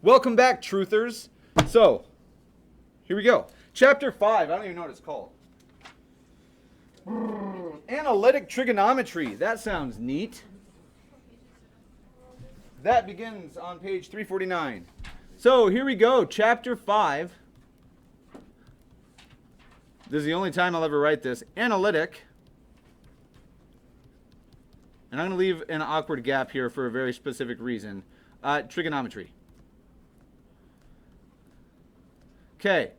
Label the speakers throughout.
Speaker 1: Welcome back, truthers. So, here we go. Chapter 5. I don't even know what it's called. Analytic trigonometry. That sounds neat. That begins on page 349. So, here we go. Chapter 5. This is the only time I'll ever write this. Analytic. And I'm going to leave an awkward gap here for a very specific reason. Trigonometry. Okay.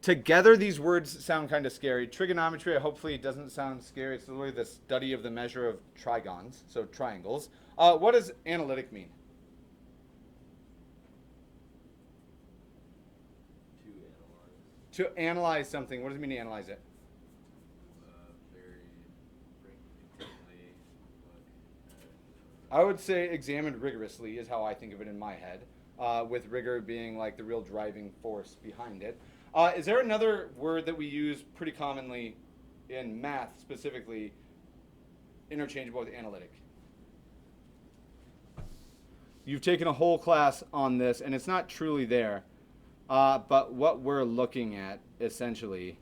Speaker 1: Together, these words sound kind of scary. Trigonometry, hopefully, doesn't sound scary. It's literally the study of the measure of trigons, so triangles. What does analytic mean? To analyze something. What does it mean to analyze it? I would say examined rigorously is how I think of it in my head, with rigor being like the real driving force behind it. Is there another word that we use pretty commonly in math, specifically, interchangeable with analytic? You've taken a whole class on this, and it's not truly there. But what we're looking at, essentially,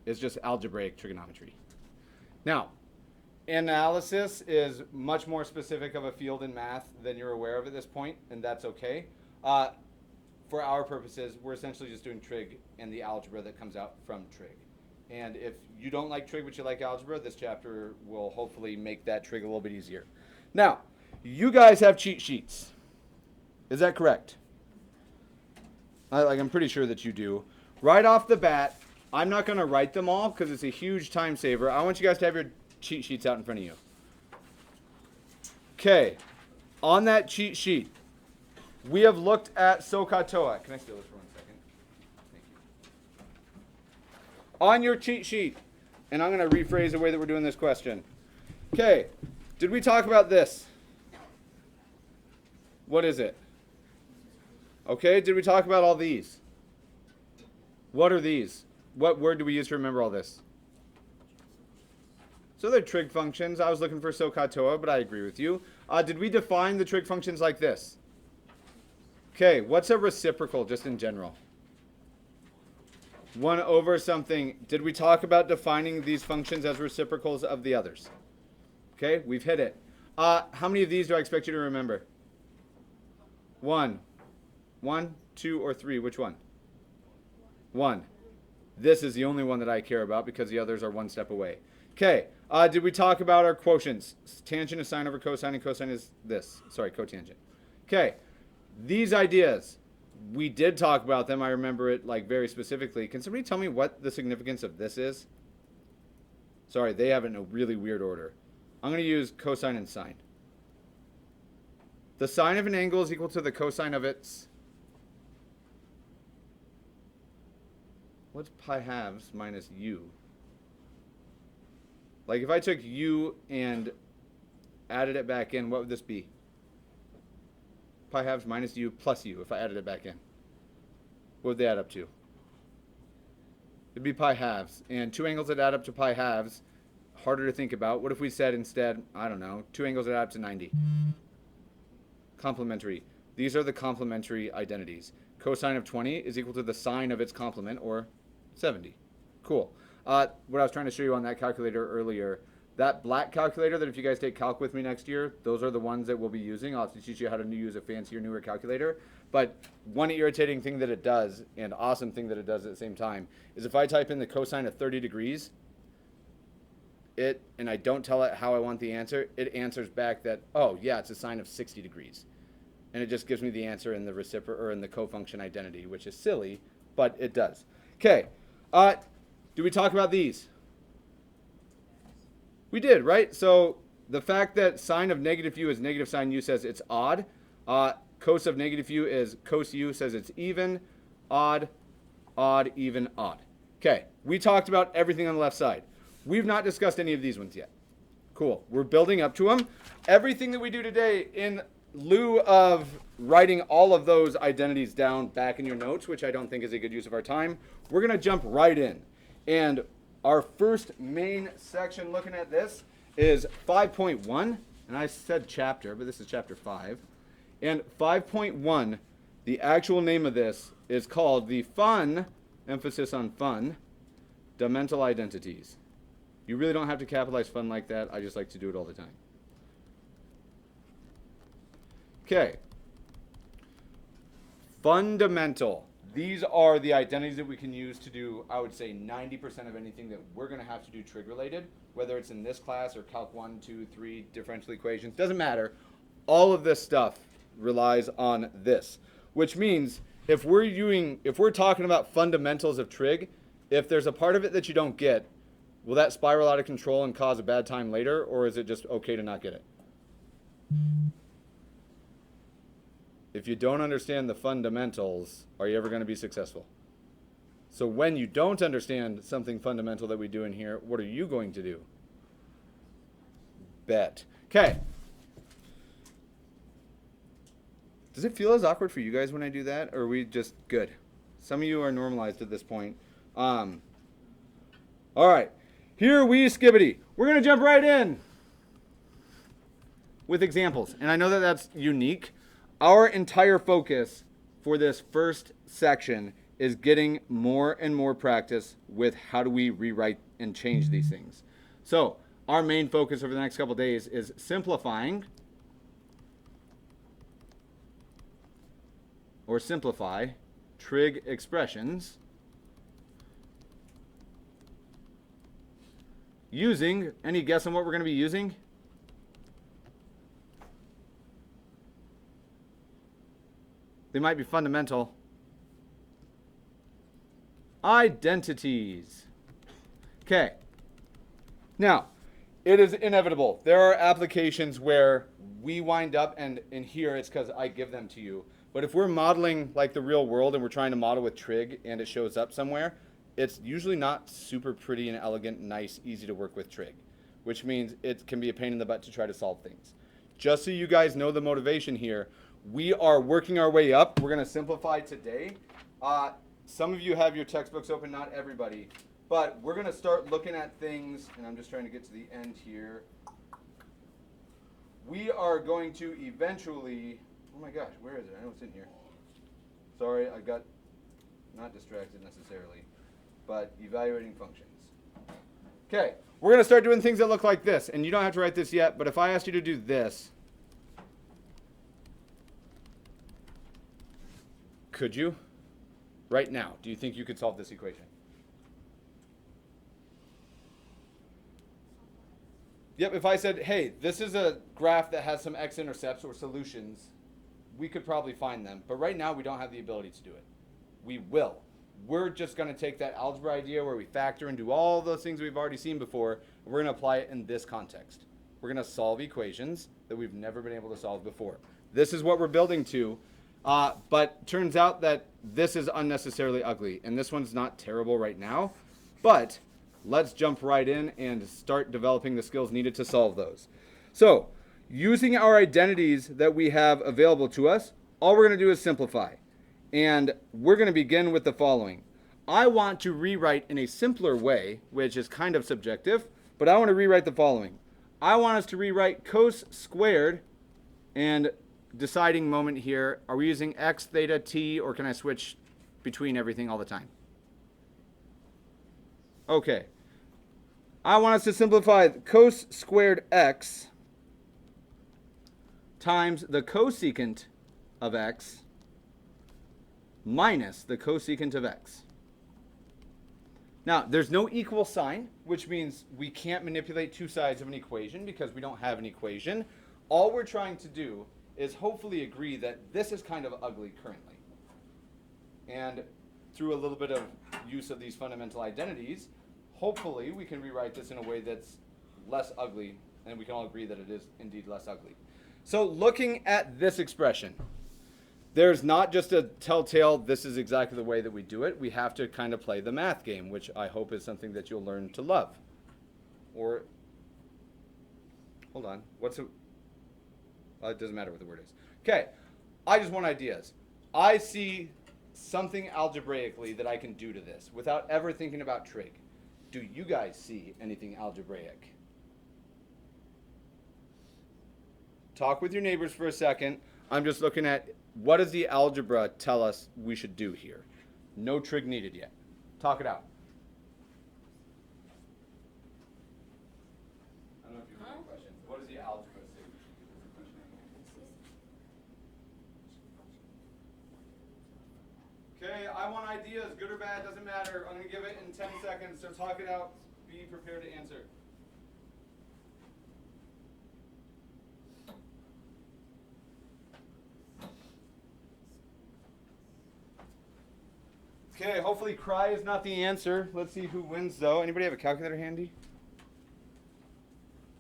Speaker 1: is just algebraic trigonometry. Now, analysis is much more specific of a field in math than you're aware of at this point, and that's okay. For our purposes, we're essentially just doing trig and the algebra that comes out from trig. And if you don't like trig but you like algebra, this chapter will hopefully make that trig a little bit easier. Now, you guys have cheat sheets. Is that correct? I'm pretty sure that you do. Right off the bat, I'm not going to write them all because it's a huge time saver. I want you guys to have your cheat sheets out in front of you. Okay, on that cheat sheet, we have looked at SOHCAHTOA. Can I steal this for 1 second? Thank you. On your cheat sheet, and I'm going to rephrase the way that we're doing this question. Okay, did we talk about this? What is it? Okay, did we talk about all these? What are these? What word do we use to remember all this? So they're trig functions. I was looking for SOHCAHTOA, but I agree with you. Did we define the trig functions like this? Okay, what's a reciprocal just in general? 1 over something. Did we talk about defining these functions as reciprocals of the others? Okay, we've hit it. How many of these do I expect you to remember? 1. 1, 2, or 3? Which one? 1. This is the only one that I care about because the others are one step away. Okay, did we talk about our quotients? Tangent is sine over cosine, and cosine is this. Sorry, cotangent. Okay, these ideas, we did talk about them. I remember it like very specifically. Can somebody tell me what the significance of this is? Sorry, they have it in a really weird order. I'm going to use cosine and sine. The sine of an angle is equal to the cosine of its... What's pi halves minus u? Like if I took u and added it back in, what would this be? Pi halves minus u plus u if I added it back in. What would they add up to? It'd be pi halves. And two angles that add up to pi halves, harder to think about. What if we said instead, I don't know, two angles that add up to 90? Complementary. These are the complementary identities. Cosine of 20 is equal to the sine of its complement, or 70. Cool. What I was trying to show you on that calculator earlier, that black calculator that if you guys take calc with me next year, those are the ones that we'll be using. I'll have to teach you how to use a fancier, newer calculator. But one irritating thing that it does, and awesome thing that it does at the same time, is if I type in the cosine of 30 degrees, and I don't tell it how I want the answer, it answers back that, oh, yeah, it's a sine of 60 degrees. And it just gives me the answer in the reciprocal or in the cofunction identity, which is silly, but it does. Okay. Do we talk about these? We did, right? So the fact that sine of negative u is negative sine u says it's odd. Cos of negative u is cos u says it's even. Odd, odd, even, odd. Okay. We talked about everything on the left side. We've not discussed any of these ones yet. Cool. We're building up to them. Everything that we do today in lieu of writing all of those identities down back in your notes, which I don't think is a good use of our time, we're going to jump right in. And our first main section looking at this is 5.1. And I said chapter, but this is chapter 5. And 5.1, the actual name of this is called the fun, emphasis on fun, fundamental identities. You really don't have to capitalize fun like that. I just like to do it all the time. Okay. Fundamental. These are the identities that we can use to do, I would say, 90% of anything that we're going to have to do trig related, whether it's in this class or Calc 1, 2, 3, differential equations. Doesn't matter. All of this stuff relies on this, which means if we're talking about fundamentals of trig, if there's a part of it that you don't get, will that spiral out of control and cause a bad time later, or is it just okay to not get it? If you don't understand the fundamentals, are you ever going to be successful? So when you don't understand something fundamental that we do in here, what are you going to do? Bet. Okay. Does it feel as awkward for you guys when I do that, or are we just good? Some of you are normalized at this point. All right. Here we skibbity. We're going to jump right in with examples. And I know that that's unique. Our entire focus for this first section is getting more and more practice with how do we rewrite and change these things. So our main focus over the next couple days is simplifying or simplify trig expressions using, any guess on what we're going to be using? They might be fundamental. Identities. Okay. Now, it is inevitable. There are applications where we wind up, and in here it's because I give them to you. But if we're modeling like the real world and we're trying to model with trig and it shows up somewhere, it's usually not super pretty and elegant, nice, easy to work with trig, which means it can be a pain in the butt to try to solve things. Just so you guys know the motivation here, we are working our way up. We're going to simplify today. Some of you have your textbooks open, not everybody. But we're going to start looking at things, and I'm just trying to get to the end here. We are going to eventually, oh my gosh, where is it? I know it's in here. Sorry, I got not distracted necessarily, but evaluating functions. Okay, we're going to start doing things that look like this. And you don't have to write this yet, but if I asked you to do this, could you? Right now, do you think you could solve this equation? Yep, if I said, hey, this is a graph that has some x-intercepts or solutions, we could probably find them. But right now, we don't have the ability to do it. We will. We're just going to take that algebra idea where we factor and do all those things we've already seen before, and we're going to apply it in this context. We're going to solve equations that we've never been able to solve before. This is what we're building to. But turns out that this is unnecessarily ugly, and this one's not terrible right now, but let's jump right in and start developing the skills needed to solve those. So, using our identities that we have available to us, all we're going to do is simplify. And we're going to begin with the following. I want to rewrite in a simpler way, which is kind of subjective, but I want to rewrite the following. I want us to rewrite cos squared, and deciding moment here, are we using x, theta, t, or can I switch between everything all the time? Okay. I want us to simplify cos squared x times the cosecant of x minus the cosecant of x. Now, there's no equal sign, which means we can't manipulate two sides of an equation because we don't have an equation. All we're trying to do is hopefully agree that this is kind of ugly currently. And through a little bit of use of these fundamental identities, hopefully we can rewrite this in a way that's less ugly, and we can all agree that it is indeed less ugly. So looking at this expression, there's not just a telltale, this is exactly the way that we do it. We have to kind of play the math game, which I hope is something that you'll learn to love. Or, hold on, it doesn't matter what the word is. Okay, I just want ideas. I see something algebraically that I can do to this without ever thinking about trig. Do you guys see anything algebraic? Talk with your neighbors for a second. I'm just looking at what does the algebra tell us we should do here. No trig needed yet. Talk it out. I don't know if you have any questions. What does the algebra say? Okay, I want ideas, good or bad, doesn't matter. I'm going to give it in 10 seconds, so talk it out. Be prepared to answer. Okay, hopefully cry is not the answer. Let's see who wins, though. Anybody have a calculator handy?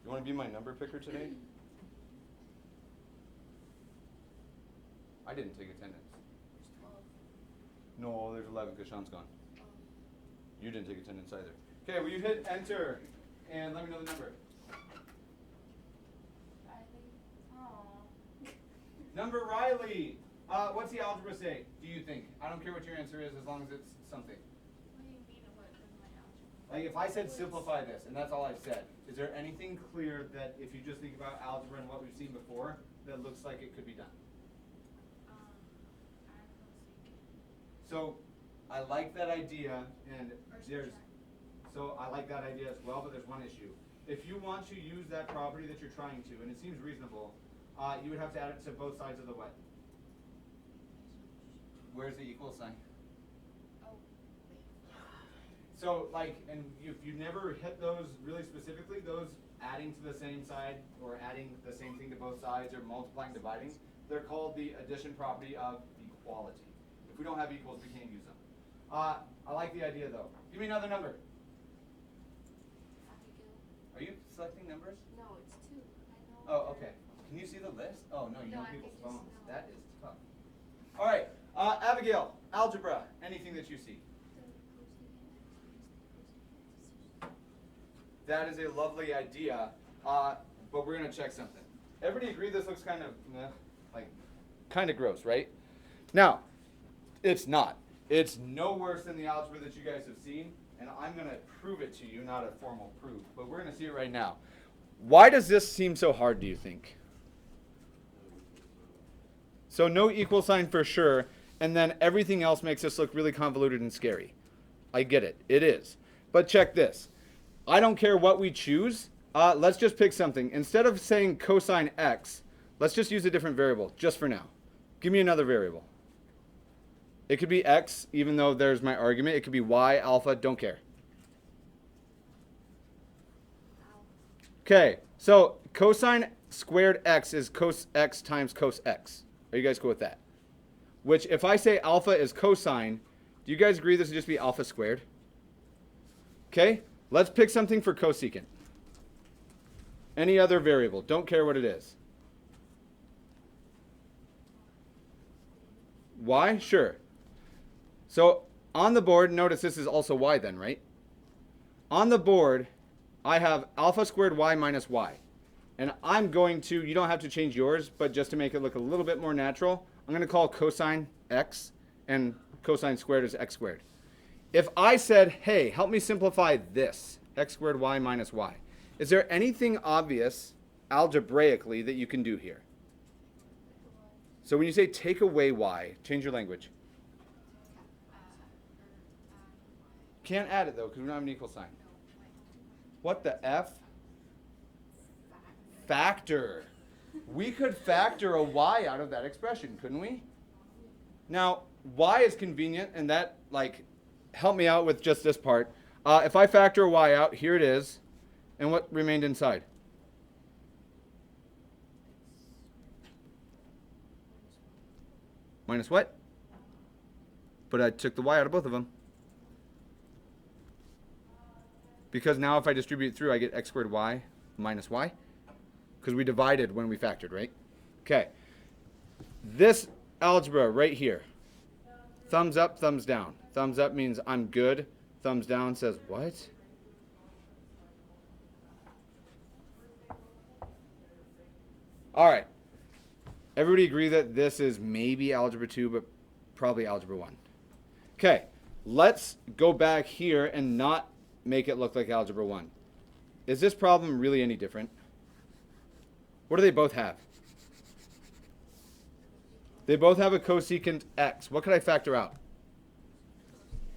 Speaker 1: You want to be my number picker today? I didn't take attendance. No, there's 11 because Sean's gone. You didn't take attendance either. Okay, will you hit enter and let me know the number? Number Riley. What's the algebra say, do you think? I don't care what your answer is as long as it's something.
Speaker 2: What do you mean what does my algebra?
Speaker 1: Like if I said simplify this, and that's all I said, is there anything clear that if you just think about algebra and what we've seen before, that looks like it could be done?
Speaker 2: I don't see.
Speaker 1: So I like that idea, and I like that idea as well, but there's one issue. If you want to use that property that you're trying to, and it seems reasonable, you would have to add it to both sides of the what? Where's the equal sign?
Speaker 2: Oh,
Speaker 1: So like, and if you never hit those really specifically, those adding to the same side or adding the same thing to both sides or multiplying, dividing, they're called the addition property of equality. If we don't have equals, we can't use them. I like the idea though. Give me another number.
Speaker 2: Abigail.
Speaker 1: Are you selecting numbers?
Speaker 2: No, it's 2. I know.
Speaker 1: Oh, okay. Can you see the list? Oh, no, you
Speaker 2: No,
Speaker 1: know
Speaker 2: I
Speaker 1: people's
Speaker 2: can just
Speaker 1: phones.
Speaker 2: know.
Speaker 1: That is tough. All right, Abigail, algebra, anything that you see. That is a lovely idea, but we're going to check something. Everybody agree this looks kind of gross, right? Now, it's not. It's no worse than the algebra that you guys have seen, and I'm going to prove it to you, not a formal proof, but we're going to see it right now. Why does this seem so hard, do you think? So no equal sign for sure, and then everything else makes this look really convoluted and scary. I get it. It is. But check this. I don't care what we choose. Let's just pick something. Instead of saying cosine x, let's just use a different variable, just for now. Give me another variable. It could be x, even though there's my argument. It could be y, alpha, don't care. Okay, so cosine squared x is cos x times cos x. Are you guys cool with that? Which, if I say alpha is cosine, do you guys agree this would just be alpha squared? Okay, let's pick something for cosecant. Any other variable, don't care what it is. Y? Sure. So on the board, notice this is also y then, right? On the board, I have alpha squared y minus y. And I'm going to, you don't have to change yours, but just to make it look a little bit more natural, I'm going to call cosine x, and cosine squared is x squared. If I said, hey, help me simplify this, x squared y minus y, is there anything obvious algebraically that you can do here? So when you say take away y, change your language. Can't add it though, because we don't have an equal sign. What the F? Factor. We could factor a y out of that expression, couldn't we? Now, y is convenient, and that, help me out with just this part. If I factor a y out, here it is, and what remained inside? Minus what? But I took the y out of both of them. Because now if I distribute through, I get x squared y minus y. Because we divided when we factored, right? Okay. This algebra right here. Thumbs up, thumbs down. Thumbs up means I'm good. Thumbs down says what? All right. Everybody agree that this is maybe algebra 2, but probably algebra 1. Okay. Let's go back here and not make it look like algebra 1. Is this problem really any different? What do they both have? They both have a cosecant x. What could I factor out?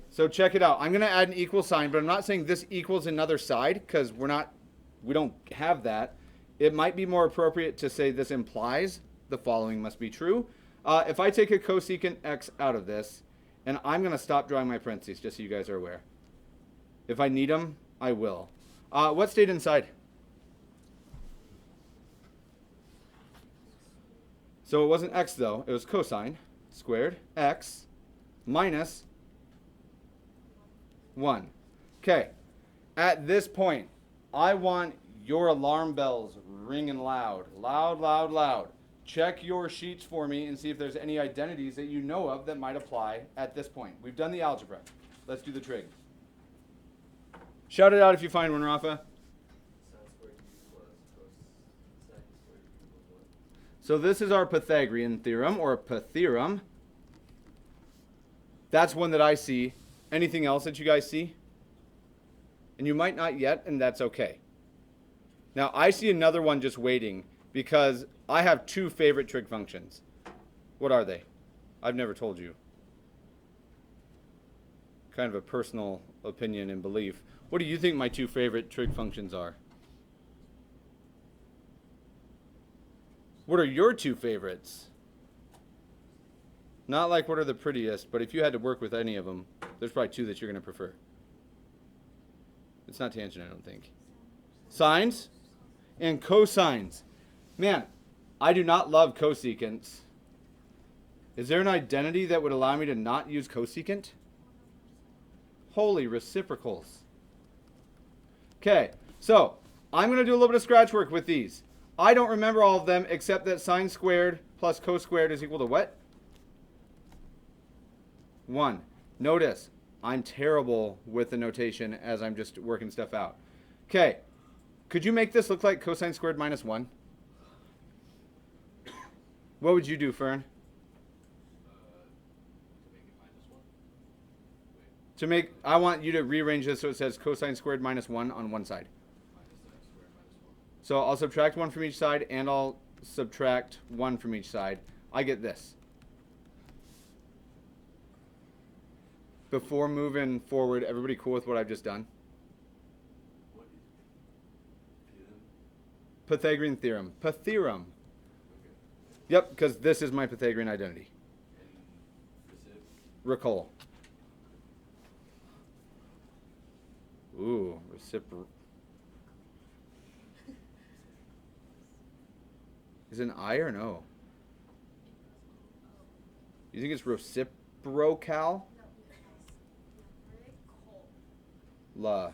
Speaker 1: So check it out. I'm going to add an equal sign, but I'm not saying this equals another side because we don't have that. It might be more appropriate to say this implies the following must be true. If I take a cosecant x out of this, and I'm going to stop drawing my parentheses just so you guys are aware. If I need them, I will. What stayed inside? So it wasn't x though, it was cosine squared x minus 1. Okay, at this point, I want your alarm bells ringing loud, loud, loud, loud. Check your sheets for me and see if there's any identities that you know of that might apply at this point. We've done the algebra. Let's do the trig. Shout it out if you find one, Rafa. So this is our Pythagorean theorem, or Pytheorem. That's one that I see. Anything else that you guys see? And you might not yet, and that's okay. Now, I see another one just waiting because I have two favorite trig functions. What are they? I've never told you. Kind of a personal opinion and belief. What do you think my two favorite trig functions are? What are your two favorites? Not like what are the prettiest, but if you had to work with any of them, there's probably two that you're going to prefer. It's not tangent, I don't think. Sines and cosines. Man, I do not love cosecants. Is there an identity that would allow me to not use cosecant? Holy reciprocals. Okay, so I'm going to do a little bit of scratch work with these. I don't remember all of them except that sine squared plus cos squared is equal to what? 1. Notice, I'm terrible with the notation as I'm just working stuff out. Okay, could you make this look like cosine squared minus 1? What would you do, Fern? I want you to rearrange this so it says cosine squared minus 1 on one side. So I'll subtract 1 from each side, and I'll subtract 1 from each side. I get this. Before moving forward, everybody cool with what I've just done? Pythagorean theorem. Pytheorem. Yep, because this is my Pythagorean identity. Recall. Ooh, reciprocal. Is it an I or an O? You think it's reciprocal? La.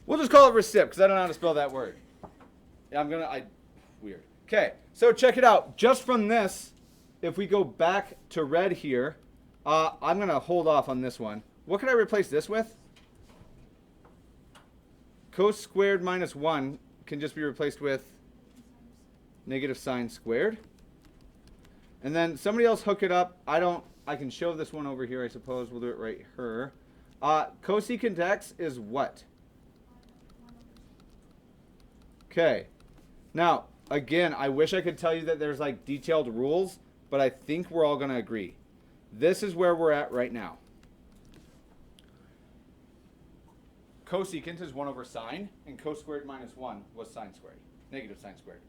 Speaker 1: We'll just call it recip because I don't know how to spell that word. Yeah, weird. Okay, so check it out. Just from this, if we go back to red here, I'm going to hold off on this one. What can I replace this with? Cos squared minus 1 can just be replaced with negative sine squared. And then somebody else hook it up. I can show this one over here, I suppose. We'll do it right here. Cosecant x is what? Okay. Now, again, I wish I could tell you that there's like detailed rules, but I think we're all going to agree. This is where we're at right now. Cosecant is 1 over sine, and cos squared minus 1 was sine squared, negative sine squared.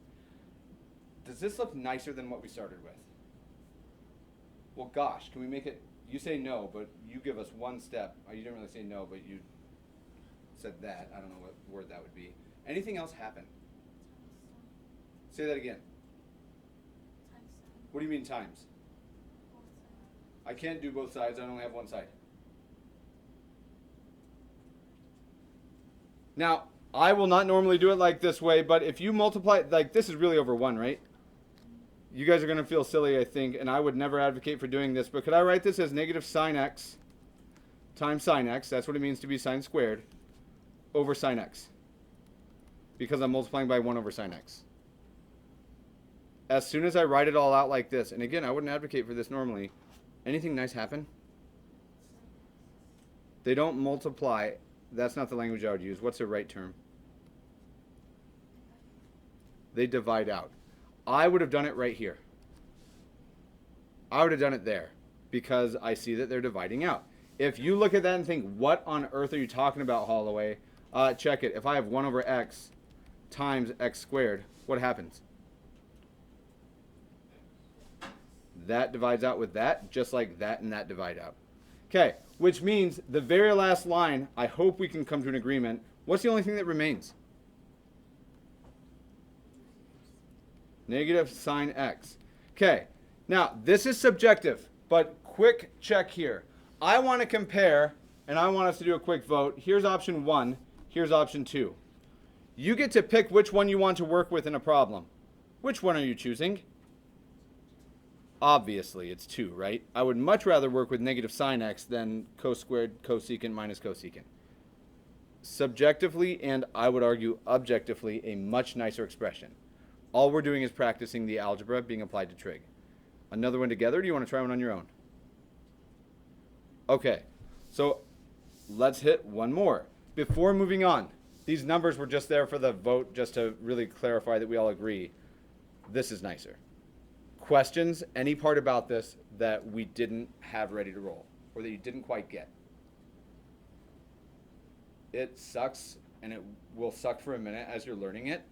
Speaker 1: Does this look nicer than what we started with? Well, gosh, can we make it? You say no, but you give us one step. You didn't really say no, but you said that. I don't know what word that would be. Anything else happen? Say that again. What do you mean times? I can't do both sides. I only have one side. Now, I will not normally do it like this way, but if you multiply, like this is really over 1, right? You guys are going to feel silly, I think, and I would never advocate for doing this, but could I write this as negative sine x times sine x, that's what it means to be sine squared, over sine x, because I'm multiplying by 1 over sine x. As soon as I write it all out like this, and again, I wouldn't advocate for this normally, anything nice happen? They don't multiply. That's not the language I would use. What's the right term? They divide out. I would have done it right here. I would have done it there because I see that they're dividing out. If you look at that and think, what on earth are you talking about, Holloway? Check it. If I have 1 over x times x squared, what happens? That divides out with that, just like that and that divide out. Okay, which means the very last line, I hope we can come to an agreement. What's the only thing that remains? Negative sine x. Okay, now this is subjective, but quick check here. I want to compare, and I want us to do a quick vote. Here's option 1, here's option 2. You get to pick which one you want to work with in a problem. Which one are you choosing? Obviously, it's 2, right? I would much rather work with negative sine x than cos squared cosecant minus cosecant. Subjectively, and I would argue objectively, a much nicer expression. All we're doing is practicing the algebra being applied to trig. Another one together, or do you want to try one on your own? Okay, so let's hit one more. Before moving on, these numbers were just there for the vote, just to really clarify that we all agree. This is nicer. Questions, any part about this that we didn't have ready to roll or that you didn't quite get? It sucks, and it will suck for a minute as you're learning it.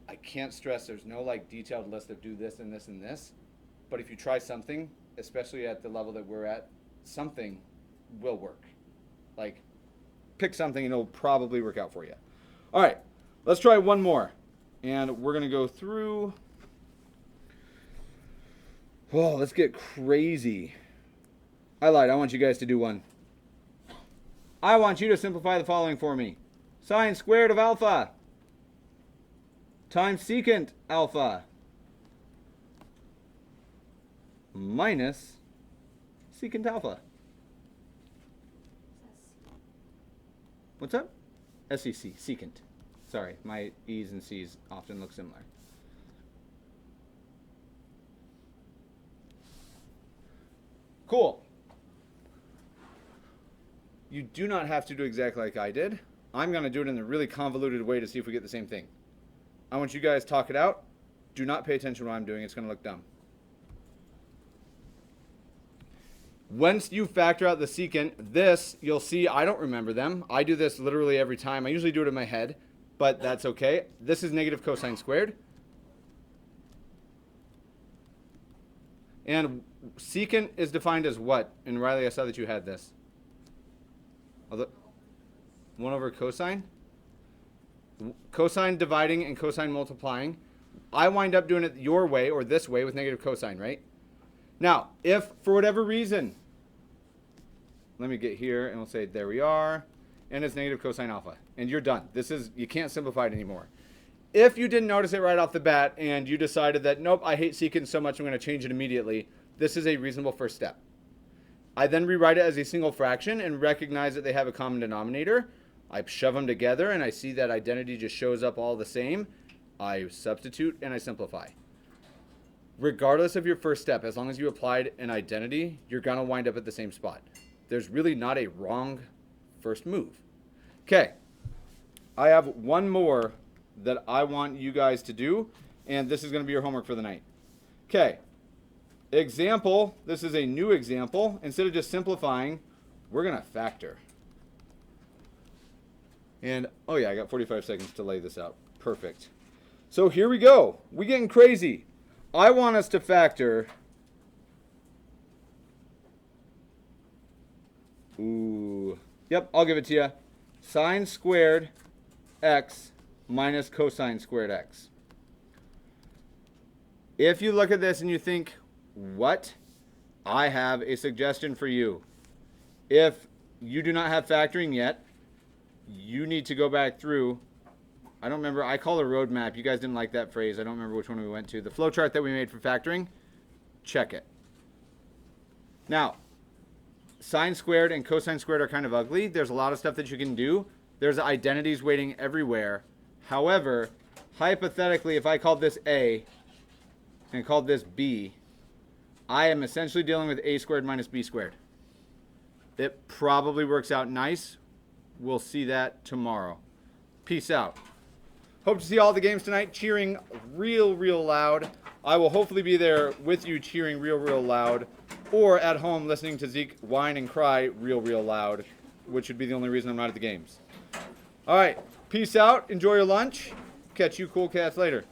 Speaker 1: I can't stress there's no like detailed list of do this and this and this, but if you try something, especially at the level that we're at, something will work. Like, pick something and it'll probably work out for you. All right, let's try one more, and we're gonna go through. Oh, let's get crazy. I lied. I want you guys to do one. I want you to simplify the following for me. Sine squared of alpha times secant alpha minus secant alpha. What's up? SEC, secant. Sorry, my E's and C's often look similar. Cool. You do not have to do exactly like I did. I'm going to do it in a really convoluted way to see if we get the same thing. I want you guys to talk it out. Do not pay attention to what I'm doing. It's going to look dumb. Once you factor out the secant, this, you'll see, I don't remember them. I do this literally every time. I usually do it in my head, but that's okay. This is negative cosine squared. And secant is defined as what? And Riley, I saw that you had this. 1 over cosine? Cosine dividing and cosine multiplying. I wind up doing it your way or this way with negative cosine, right? Now, if for whatever reason, let me get here and we'll say there we are, and it's negative cosine alpha, and you're done. This is, you can't simplify it anymore. If you didn't notice it right off the bat and you decided that, nope, I hate secant so much I'm going to change it immediately, this is a reasonable first step. I then rewrite it as a single fraction and recognize that they have a common denominator. I shove them together and I see that identity just shows up all the same. I substitute and I simplify. Regardless of your first step, as long as you applied an identity, you're going to wind up at the same spot. There's really not a wrong first move. Okay, I have one more that I want you guys to do, and this is going to be your homework for the night. Okay, example, this is a new example. Instead of just simplifying, we're going to factor. And, oh yeah, I got 45 seconds to lay this out. Perfect. So here we go. We're getting crazy. I want us to factor. Ooh. Yep, I'll give it to you. Sine squared x minus cosine squared x. If you look at this and you think, what? I have a suggestion for you. If you do not have factoring yet, you need to go back through. I don't remember. I call it a roadmap. You guys didn't like that phrase. I don't remember which one we went to. The flow chart that we made for factoring, check it. Now, sine squared and cosine squared are kind of ugly. There's a lot of stuff that you can do. There's identities waiting everywhere. However, hypothetically, if I called this A and called this B, I am essentially dealing with A squared minus B squared. It probably works out nice. We'll see that tomorrow. Peace out. Hope to see all the games tonight cheering real loud. I will hopefully be there with you cheering real loud, or at home listening to Zeke whine and cry real loud, which would be the only reason I'm not at the games. All right, peace out. Enjoy your lunch. Catch you cool cats later.